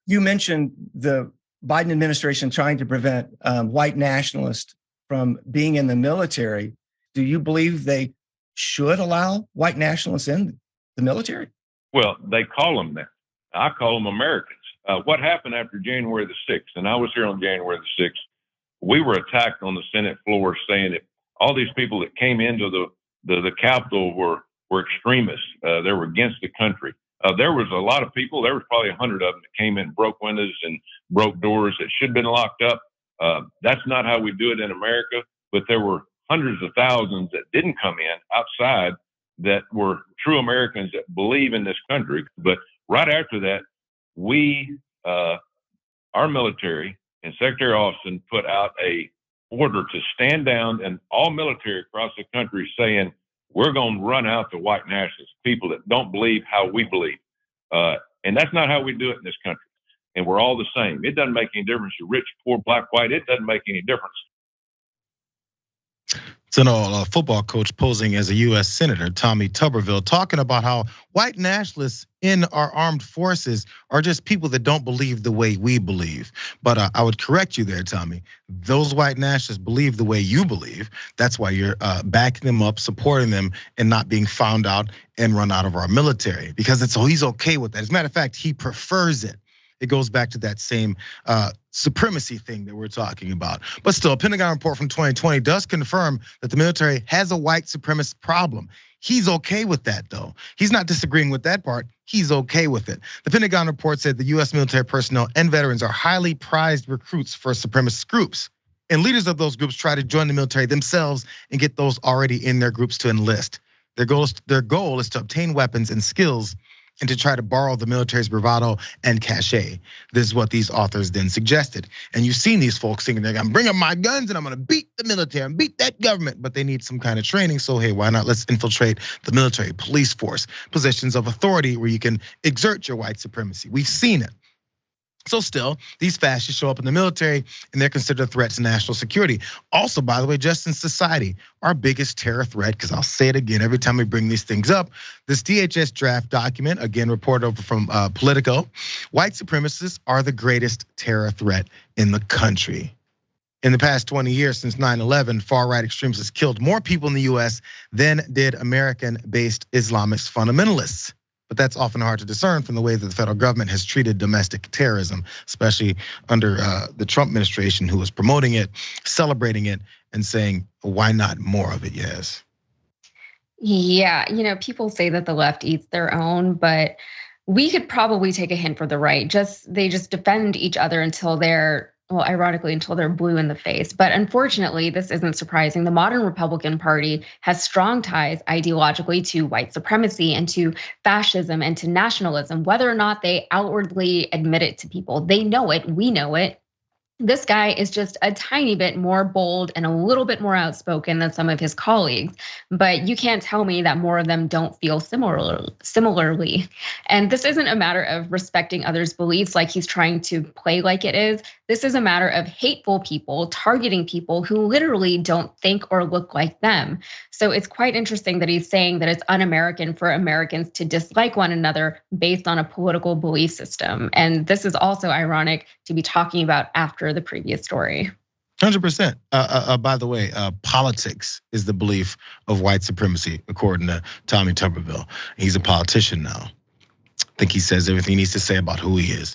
You mentioned the Biden administration trying to prevent white nationalists from being in the military. Do you believe they should allow white nationalists in the military? Well, they call them that. I call them Americans. What happened after January the 6th, and I was here on January the 6th, we were attacked on the Senate floor saying that all these people that came into the Capitol were extremists. They were against the country. There was a lot of people, there was probably 100 of them that came in, broke windows and broke doors that should have been locked up. That's not how we do it in America, but there were hundreds of thousands that didn't come in outside that were true Americans that believe in this country. But right after that, our military and Secretary Austin put out a order to stand down, and all military across the country saying, we're going to run out the white nationalists, people that don't believe how we believe. And that's not how we do it in this country. And we're all the same. It doesn't make any difference. You're rich, poor, black, white. It doesn't make any difference. It's an old football coach posing as a U.S. Senator, Tommy Tuberville, talking about how white nationalists in our armed forces are just people that don't believe the way we believe. But I would correct you there, Tommy. Those white nationalists believe the way you believe. That's why you're backing them up, supporting them, and not being found out and run out of our military. Because he's okay with that. As a matter of fact, he prefers it. It goes back to that same supremacy thing that we're talking about. But still, a Pentagon report from 2020 does confirm that the military has a white supremacist problem. He's okay with that, though. He's not disagreeing with that part. He's okay with it. The Pentagon report said the US military personnel and veterans are highly prized recruits for supremacist groups. And leaders of those groups try to join the military themselves and get those already in their groups to enlist. Their goal is to obtain weapons and skills and to try to borrow the military's bravado and cachet. This is what these authors then suggested. And you've seen these folks thinking they're gonna bring up my guns and I'm gonna beat the military and beat that government, but they need some kind of training. So hey, why not? Let's infiltrate the military, police force, positions of authority where you can exert your white supremacy. We've seen it. So still, these fascists show up in the military and they're considered a threat to national security. Also, by the way, just in society, our biggest terror threat, because I'll say it again every time we bring these things up, this DHS draft document, again, reported over from Politico, white supremacists are the greatest terror threat in the country. In the past 20 years, since 9/11, far-right extremists killed more people in the US than did American-based Islamist fundamentalists. But that's often hard to discern from the way that the federal government has treated domestic terrorism, especially under the Trump administration, who was promoting it, celebrating it, and saying, why not more of it, yes? Yeah, people say that the left eats their own, but we could probably take a hint from the right. They just defend each other until they're, well, ironically, until they're blue in the face. But unfortunately, this isn't surprising. The modern Republican Party has strong ties ideologically to white supremacy and to fascism and to nationalism, whether or not they outwardly admit it to people. They know it, we know it. This guy is just a tiny bit more bold and a little bit more outspoken than some of his colleagues, but you can't tell me that more of them don't feel similarly. And this isn't a matter of respecting others' beliefs like he's trying to play like it is. This is a matter of hateful people targeting people who literally don't think or look like them. So it's quite interesting that he's saying that it's un-American for Americans to dislike one another based on a political belief system. And this is also ironic to be talking about after the previous story. 100%. By the way, politics is the belief of white supremacy, according to Tommy Tuberville. He's a politician now. I think he says everything he needs to say about who he is.